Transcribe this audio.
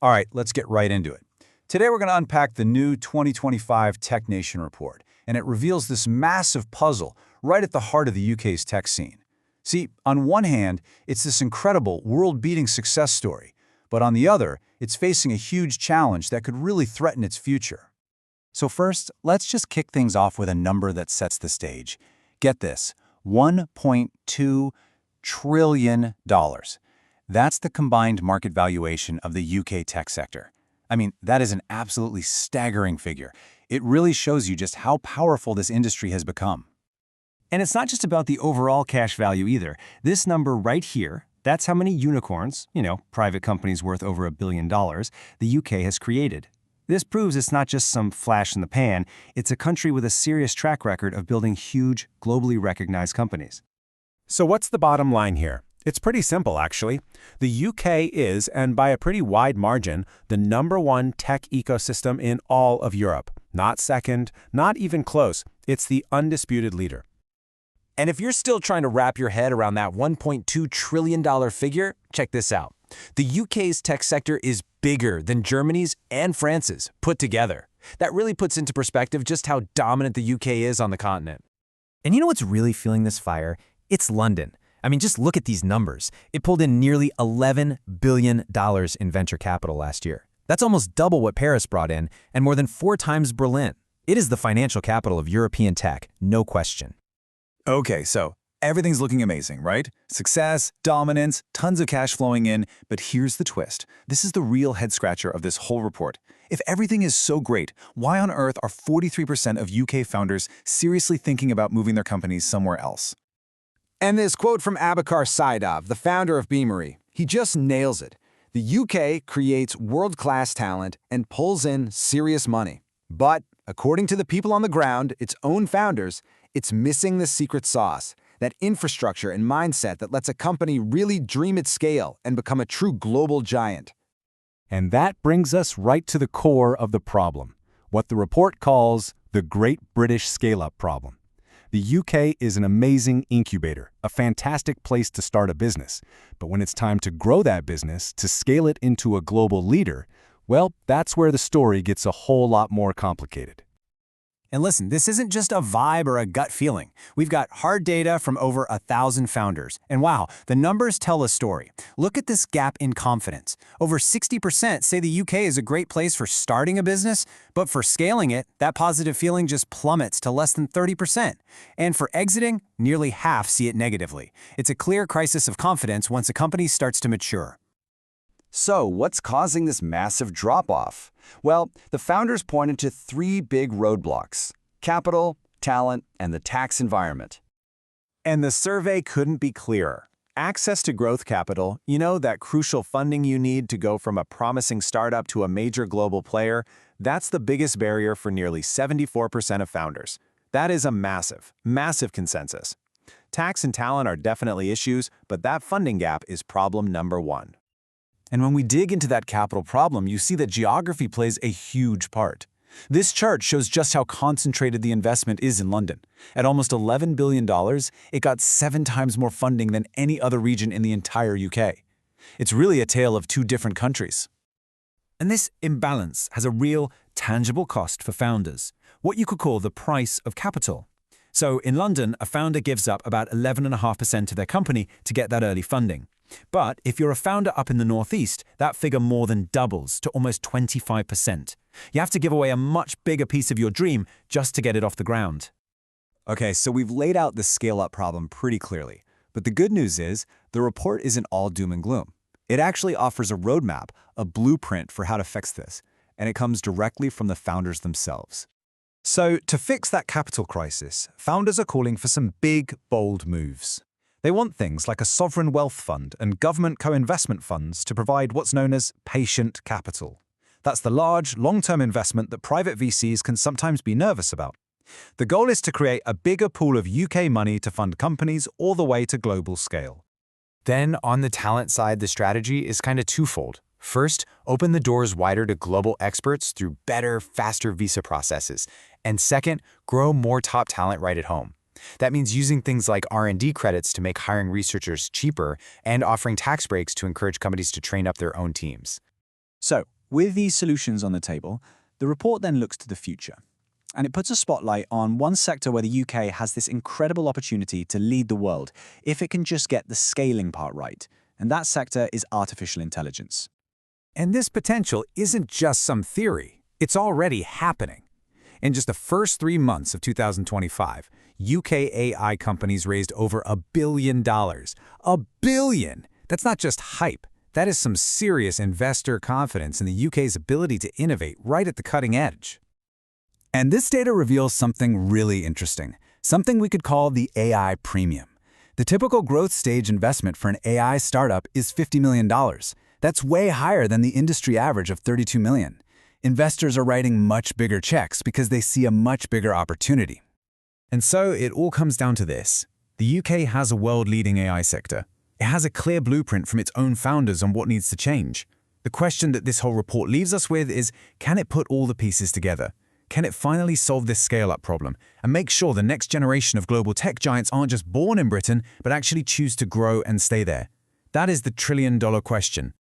All right, let's get right into it. Today we're going to unpack the new 2025 Tech Nation report, and it reveals this massive puzzle right at the heart of the UK's tech scene. See, on one hand, it's this incredible, world-beating success story, but on the other, it's facing a huge challenge that could really threaten its future. So first, let's just kick things off with a number that sets the stage. Get this, $1.2 trillion. That's the combined market valuation of the UK tech sector. I mean, that is an absolutely staggering figure. It really shows you just how powerful this industry has become. And it's not just about the overall cash value either. This number right here, that's how many unicorns, private companies worth over $1 billion, the UK has created. This proves it's not just some flash in the pan, it's a country with a serious track record of building huge, globally recognized companies. So what's the bottom line here? It's pretty simple, actually. The UK is, and by a pretty wide margin, the #1 tech ecosystem in all of Europe. Not second, not even close. It's the undisputed leader. And if you're still trying to wrap your head around that $1.2 trillion figure, check this out. The UK's tech sector is bigger than Germany's and France's put together. That really puts into perspective just how dominant the UK is on the continent. And you know what's really fueling this fire? It's London. I mean, just look at these numbers. It pulled in nearly $11 billion in venture capital last year. That's almost double what Paris brought in, and more than 4 times Berlin. It is the financial capital of European tech, no question. Okay, so everything's looking amazing, right? Success, dominance, tons of cash flowing in, but here's the twist. This is the real head-scratcher of this whole report. If everything is so great, why on earth are 43% of UK founders seriously thinking about moving their companies somewhere else? And this quote from Abakar Saidov, the founder of Beamery, he just nails it. The UK creates world-class talent and pulls in serious money. But, according to the people on the ground, its own founders, it's missing the secret sauce, that infrastructure and mindset that lets a company really dream at scale and become a true global giant. And that brings us right to the core of the problem, what the report calls the Great British Scale-Up Problem. The UK is an amazing incubator, a fantastic place to start a business. But when it's time to grow that business, to scale it into a global leader, well, that's where the story gets a whole lot more complicated. And listen, this isn't just a vibe or a gut feeling. We've got hard data from over 1,000 founders. And wow, the numbers tell a story. Look at this gap in confidence. Over 60% say the UK is a great place for starting a business, but for scaling it, that positive feeling just plummets to less than 30%. And for exiting, nearly half see it negatively. It's a clear crisis of confidence once a company starts to mature. So, what's causing this massive drop-off? Well, the founders pointed to 3 big roadblocks: capital, talent, and the tax environment. And the survey couldn't be clearer. Access to growth capital, that crucial funding you need to go from a promising startup to a major global player, that's the biggest barrier for nearly 74% of founders. That is a massive, massive consensus. Tax and talent are definitely issues, but that funding gap is problem number 1. And when we dig into that capital problem, you see that geography plays a huge part. This chart shows just how concentrated the investment is in London. At almost $11 billion, it got 7 times more funding than any other region in the entire UK. It's really a tale of 2 different countries. And this imbalance has a real, tangible cost for founders, what you could call the price of capital. So in London, a founder gives up about 11.5% of their company to get that early funding. But if you're a founder up in the Northeast, that figure more than doubles to almost 25%. You have to give away a much bigger piece of your dream just to get it off the ground. Okay, so we've laid out the scale-up problem pretty clearly. But the good news is, the report isn't all doom and gloom. It actually offers a roadmap, a blueprint for how to fix this, and it comes directly from the founders themselves. So, to fix that capital crisis, founders are calling for some big, bold moves. They want things like a sovereign wealth fund and government co-investment funds to provide what's known as patient capital. That's the large, long-term investment that private VCs can sometimes be nervous about. The goal is to create a bigger pool of UK money to fund companies all the way to global scale. Then, on the talent side, the strategy is kind of twofold. First, open the doors wider to global experts through better, faster visa processes. And second, grow more top talent right at home. That means using things like R&D credits to make hiring researchers cheaper and offering tax breaks to encourage companies to train up their own teams. So, With these solutions on the table, the report then looks to the future. And it puts a spotlight on one sector where the UK has this incredible opportunity to lead the world if it can just get the scaling part right. And that sector is artificial intelligence. And this potential isn't just some theory. It's already happening. In just the first 3 months of 2025, UK AI companies raised over $1 billion. $1 billion! That's not just hype. That is some serious investor confidence in the UK's ability to innovate right at the cutting edge. And this data reveals something really interesting, something we could call the AI premium. The typical growth stage investment for an AI startup is $50 million. That's way higher than the industry average of $32 million. Investors are writing much bigger checks because they see a much bigger opportunity. And so it all comes down to this. The UK has a world-leading AI sector. It has a clear blueprint from its own founders on what needs to change. The question that this whole report leaves us with is, can it put all the pieces together? Can it finally solve this scale-up problem and make sure the next generation of global tech giants aren't just born in Britain, but actually choose to grow and stay there? That is the trillion-dollar question.